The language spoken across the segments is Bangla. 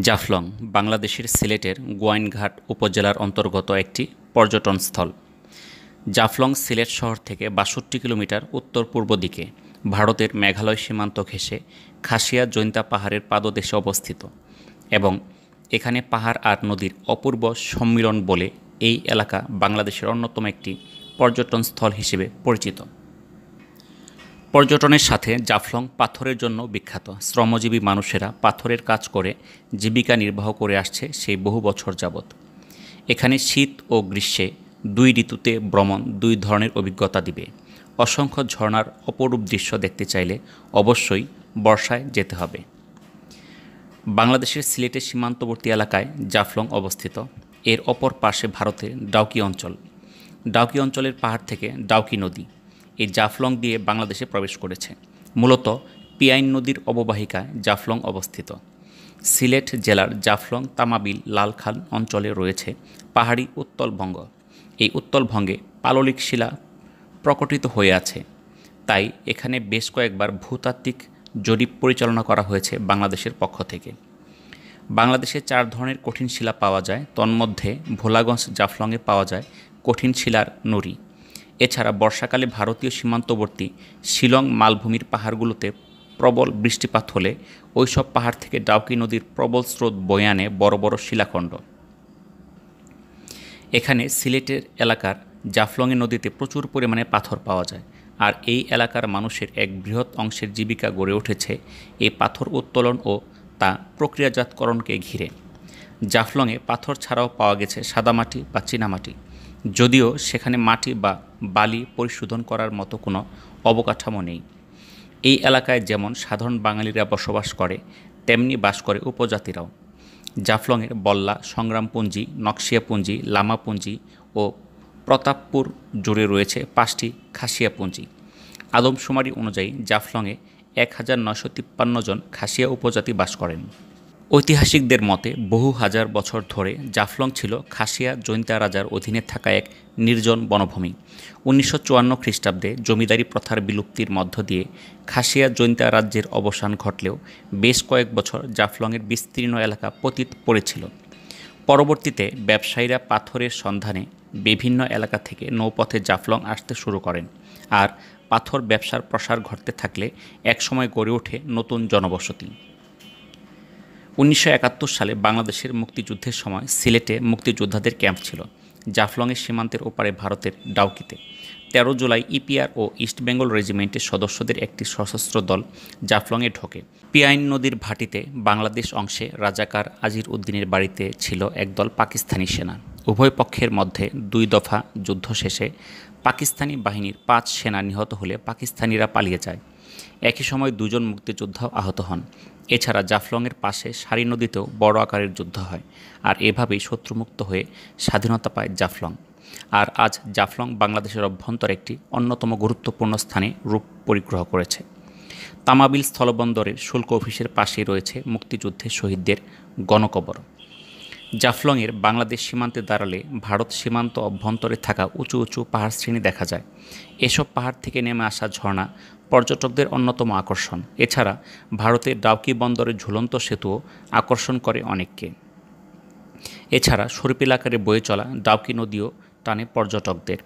জাফলং বাংলাদেশের সিলেটের গোয়াইনঘাট উপজেলার অন্তর্গত একটি পর্যটনস্থল। জাফলং সিলেট শহর থেকে ৬২ কিলোমিটার উত্তর-পূর্ব দিকে ভারতের মেঘালয় সীমান্ত ঘেঁষে খাসিয়া জৈন্তা পাহাড়ের পাদদেশে অবস্থিত এবং এখানে পাহাড় আর নদীর অপূর্ব সম্মিলন বলে এই এলাকা বাংলাদেশের অন্যতম একটি পর্যটনস্থল হিসেবে পরিচিত। পর্যটনের সাথে জাফলং পাথরের জন্য বিখ্যাত। শ্রমজীবী মানুষেরা পাথরের কাজ করে জীবিকা নির্বাহ করে আসছে সেই বহু বছর যাবৎ। এখানে শীত ও গ্রীষ্মে দুই ঋতুতে ভ্রমণ দুই ধরনের অভিজ্ঞতা দিবে। অসংখ্য ঝর্ণার অপরূপ দৃশ্য দেখতে চাইলে অবশ্যই বর্ষায় যেতে হবে। বাংলাদেশের সিলেটের সীমান্তবর্তী এলাকায় জাফলং অবস্থিত। এর অপর পাশে ভারতের ডাউকি অঞ্চল। ডাউকি অঞ্চলের পাহাড় থেকে ডাউকি নদী এই জাফলং দিয়ে বাংলাদেশে প্রবেশ করেছে। মূলত পিয়াইন নদীর অববাহিকায় জাফলং অবস্থিত। সিলেট জেলার জাফলং, তামাবিল, লালখান অঞ্চলে রয়েছে পাহাড়ি উত্তলভঙ্গ। এই উত্তলভঙ্গে পাললিক শিলা প্রকটিত হয়ে আছে, তাই এখানে বেশ কয়েকবার ভূতাত্ত্বিক জরিপ পরিচালনা করা হয়েছে বাংলাদেশের পক্ষ থেকে। বাংলাদেশে 4 ধরনের কঠিন শিলা পাওয়া যায়, তন্মধ্যে ভোলাগঞ্জ জাফলংয়ে পাওয়া যায় কঠিন শিলার নুড়ি। এছাড়া বর্ষাকালে ভারতীয় সীমান্তবর্তী শিলং মালভূমির পাহাড়গুলোতে প্রবল বৃষ্টিপাত হলে ওইসব পাহাড় থেকে ডাউকি নদীর প্রবল স্রোত বয়ে আনে বড় বড় শিলাখণ্ড। এখানে সিলেটের এলাকার জাফলংয়ে নদীতে প্রচুর পরিমাণে পাথর পাওয়া যায়, আর এই এলাকার মানুষের এক বৃহৎ অংশের জীবিকা গড়ে উঠেছে এই পাথর উত্তোলন ও তা প্রক্রিয়াজাতকরণকে ঘিরে। জাফলংয়ে পাথর ছাড়াও পাওয়া গেছে সাদামাটি বা চীনামাটি, যদিও সেখানে মাটি বা বালি পরিশোধন করার মতো কোনো অবকাঠামো নেই। এই এলাকায় যেমন সাধারণ বাঙালিরা বসবাস করে, তেমনি বাস করে উপজাতিরাও। জাফলংয়ের বল্লা, সংগ্রামপুঞ্জি, নকশিয়াপুঞ্জি, লামাপুঞ্জি ও প্রতাপপুর জুড়ে রয়েছে 5টি খাসিয়াপুঞ্জি। আদমশুমারি অনুযায়ী জাফলংয়ে 1953 জন খাসিয়া উপজাতি বাস করেন। ঐতিহাসিকদের মতে বহু হাজার বছর ধরে জাফলং ছিল খাসিয়া জৈন্তা রাজার অধীনে থাকা এক নির্জন বনভূমি। 1954 খ্রিস্টাব্দে জমিদারি প্রথার বিলুপ্তির মধ্য দিয়ে খাসিয়া জৈন্তা রাজ্যের অবসান ঘটলেও বেশ কয়েক বছর জাফলংয়ের বিস্তীর্ণ এলাকা পতিত পড়েছিল। পরবর্তীতে ব্যবসায়ীরা পাথরের সন্ধানে বিভিন্ন এলাকা থেকে নৌপথে জাফলং আসতে শুরু করেন, আর পাথর ব্যবসার প্রসার ঘটতে থাকলে একসময় গড়ে ওঠে নতুন জনবসতি। 1971 সালে বাংলাদেশের মুক্তিযুদ্ধের সময় সিলেটে মুক্তিযোদ্ধাদের ক্যাম্প ছিল। জাফলংয়ের সীমান্তের ওপারে ভারতের ডাউকিতে 13 জুলাই ইপিআর ও ইস্ট বেঙ্গল রেজিমেন্টের সদস্যদের একটি সশস্ত্র দল জাফলংয়ে ঢোকে। পিয়াইন নদীর ভাটিতে বাংলাদেশ অংশে রাজাকার আজির উদ্দিনের বাড়িতে ছিল একদল পাকিস্তানি সেনা। উভয় পক্ষের মধ্যে 2 দফা যুদ্ধ শেষে পাকিস্তানি বাহিনীর 5 সেনা নিহত হলে পাকিস্তানিরা পালিয়ে যায়। একই সময় 2 জন মুক্তিযোদ্ধাও আহত হন। এছাড়া জাফলংয়ের পাশে সারি নদীতেও বড় আকারের যুদ্ধ হয়, আর এভাবেই শত্রুমুক্ত হয়ে স্বাধীনতা পায় জাফলং। আর আজ জাফলং বাংলাদেশের অভ্যন্তরে একটি অন্যতম গুরুত্বপূর্ণ স্থানে রূপ পরিগ্রহ করেছে। তামাবিল স্থলবন্দরের শুল্ক অফিসের পাশেই রয়েছে মুক্তিযুদ্ধের শহীদদের গণকবর। জাফলংয়ের বাংলাদেশ সীমান্তে দাঁড়ালে ভারত সীমান্ত অভ্যন্তরে থাকা উঁচু উঁচু পাহাড় শ্রেণী দেখা যায়। এসব পাহাড় থেকে নেমে আসা ঝর্ণা পর্যটকদের অন্যতম আকর্ষণ। এছাড়া ভারতের ডাউকি বন্দরের ঝুলন্ত সেতুও আকর্ষণ করে অনেককে। এছাড়া সর্পিল আকারে বয়ে চলা ডাউকি নদীও টানে পর্যটকদের।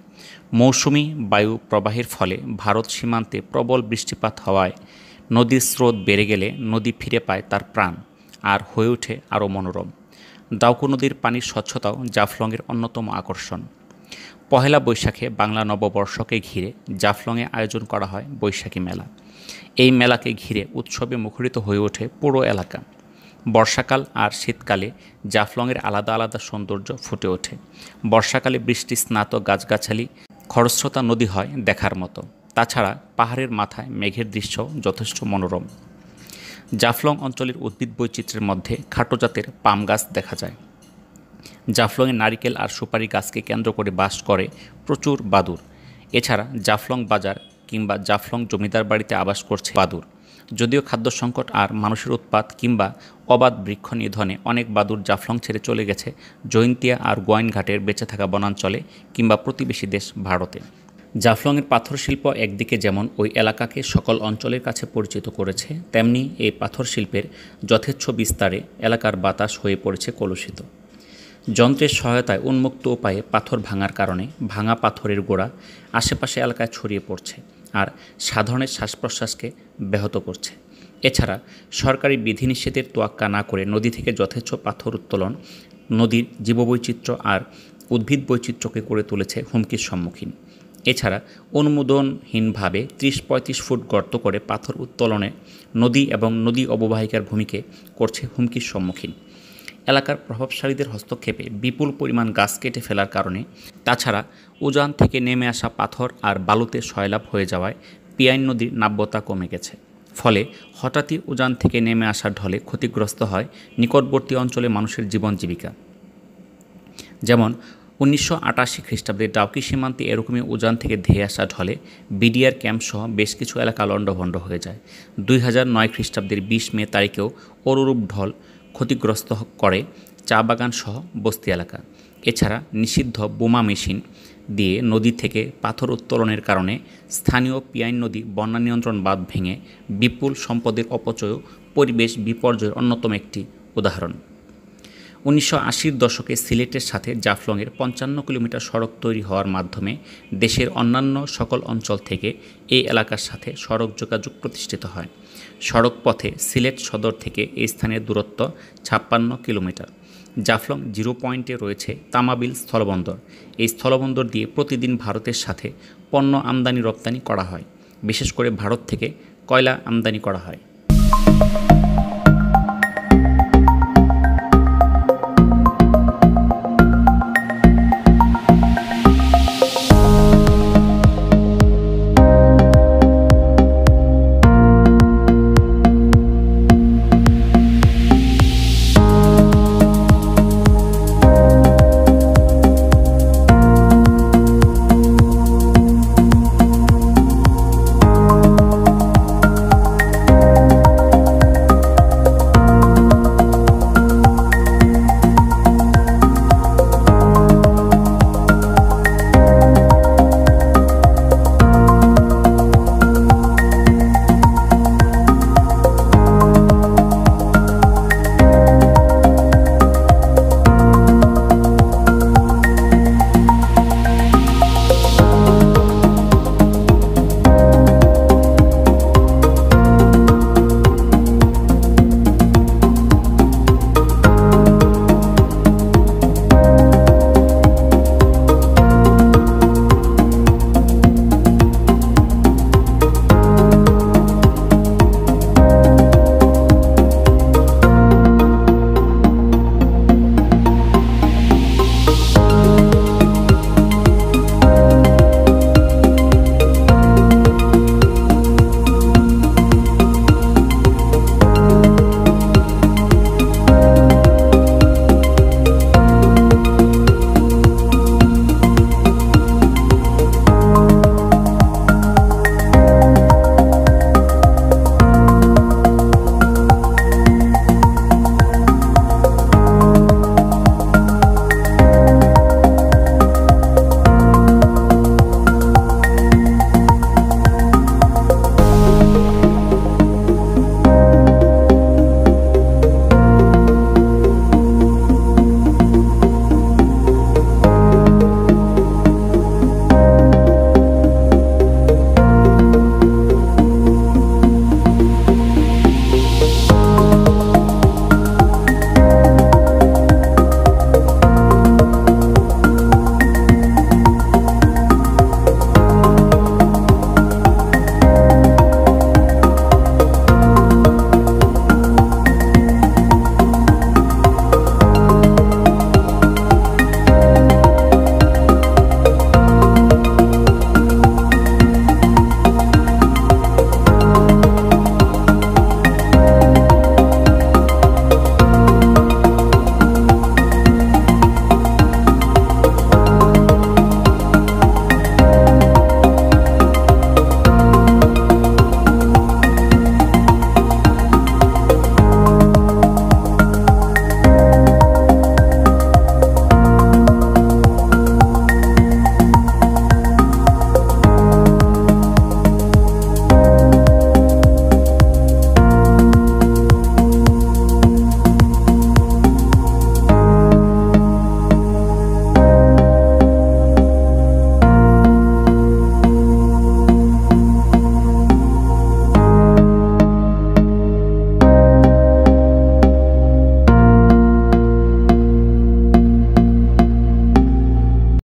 মৌসুমি বায়ু প্রবাহের ফলে ভারত সীমান্তে প্রবল বৃষ্টিপাত হওয়ায় নদীর স্রোত বেড়ে গেলে নদী ফিরে পায় তার প্রাণ আর হয়ে ওঠে আরও মনোরম। ডাউকি নদীর পানির স্বচ্ছতাও জাফলংয়ের অন্যতম আকর্ষণ। পহেলা বৈশাখে বাংলা নববর্ষকে ঘিরে জাফলংয়ে আয়োজন করা হয় বৈশাখী মেলা। এই মেলাকে ঘিরে উৎসবে মুখরিত হয়ে ওঠে পুরো এলাকা। বর্ষাকাল আর শীতকালে জাফলংয়ের আলাদা আলাদা সৌন্দর্য ফুটে ওঠে। বর্ষাকালে বৃষ্টি স্নাত গাছগাছালি, খরস্রোতা নদী হয় দেখার মতো। তাছাড়া পাহাড়ের মাথায় মেঘের দৃশ্য যথেষ্ট মনোরম। জাফলং অঞ্চলের উদ্ভিদ বৈচিত্র্যের মধ্যে খাটো জাতের পাম গাছ দেখা যায়। জাফলংয়ে নারিকেল আর সুপারি গাছকে কেন্দ্র করে বাস করে প্রচুর বাদুড়। এছাড়া জাফলং বাজার কিংবা জাফলং জমিদার বাড়িতে আবাস করছে বাদুড়। যদিও খাদ্য সংকট আর মানুষের উৎপাত কিংবা অবাধ বৃক্ষ নিধনে অনেক বাদুড় জাফলং ছেড়ে চলে গেছে জৈন্তিয়া আর গোয়াইনঘাটের বেঁচে থাকা বনাঞ্চলে কিংবা প্রতিবেশী দেশ ভারতে। জাফলংয়ের পাথর শিল্প একদিকে যেমন ওই এলাকাকে সকল অঞ্চলের কাছে পরিচিত করেছে, তেমনি এই পাথর শিল্পের যথেচ্ছ বিস্তারে এলাকার বাতাস হয়ে পড়েছে কলুষিত। যন্ত্রের সহায়তায় উন্মুক্ত উপায়ে পাথর ভাঙার কারণে ভাঙা পাথরের গোড়া আশেপাশে এলাকায় ছড়িয়ে পড়ছে আর সাধারণের শ্বাস প্রশ্বাসকে ব্যাহত করছে। এছাড়া সরকারি বিধিনিষেধের তোয়াক্কা না করে নদী থেকে যথেচ্ছ পাথর উত্তোলন নদীর জীববৈচিত্র্য আর উদ্ভিদ বৈচিত্র্যকে করে তুলেছে হুমকির সম্মুখীন। এছাড়া অনুমোদনহীনভাবে ৩০-৩৫ ফুট গর্ত করে পাথর উত্তোলনে নদী এবং নদী অববাহিকার ভূমিকে করছে হুমকির সম্মুখীন। এলাকার প্রভাবশালীদের হস্তক্ষেপে বিপুল পরিমাণ গাছ কেটে ফেলার কারণে, তাছাড়া উজান থেকে নেমে আসা পাথর আর বালুতে সয়লাব হয়ে যাওয়ায় পিয়াইন নদীর নাব্যতা কমে গেছে। ফলে হঠাৎই উজান থেকে নেমে আসা ঢলে ক্ষতিগ্রস্ত হয় নিকটবর্তী অঞ্চলে মানুষের জীবন জীবিকা। যেমন ১৯৮৮ খ্রিস্টাব্দে ডাউকি সীমান্তে এরকমই উজান থেকে ধেয়ে আসা ঢলে বিডিআর ক্যাম্পসহ বেশ কিছু এলাকা লণ্ডভণ্ড হয়ে যায়। ২০০৯ খ্রিস্টাব্দের ২০ মে তারিখেও অনুরূপ ঢল ক্ষতিগ্রস্ত করে চা বাগানসহ বস্তি এলাকা। এছাড়া নিষিদ্ধ বোমা মেশিন দিয়ে নদী থেকে পাথর উত্তোলনের কারণে স্থানীয় পিয়াইন নদী বন্যা নিয়ন্ত্রণ বাঁধ ভেঙে বিপুল সম্পদের অপচয় পরিবেশ বিপর্যয়ের অন্যতম একটি উদাহরণ। ১৯৮০-র দশকে সিলেটের সাথে জাফলংয়ের ৫৫ কিলোমিটার সড়ক তৈরি হওয়ার মাধ্যমে দেশের অন্যান্য সকল অঞ্চল থেকে এই এলাকার সাথে সড়ক যোগাযোগ প্রতিষ্ঠিত হয়। সড়ক পথে সিলেট সদর থেকে এই স্থানের দূরত্ব ৫৬ কিলোমিটার। জাফলং জিরো পয়েন্টে রয়েছে তামাবিল স্থলবন্দর। এই স্থলবন্দর দিয়ে প্রতিদিন ভারতের সাথে পণ্য আমদানি রপ্তানি করা হয়। বিশেষ করে ভারত থেকে কয়লা আমদানি করা হয়।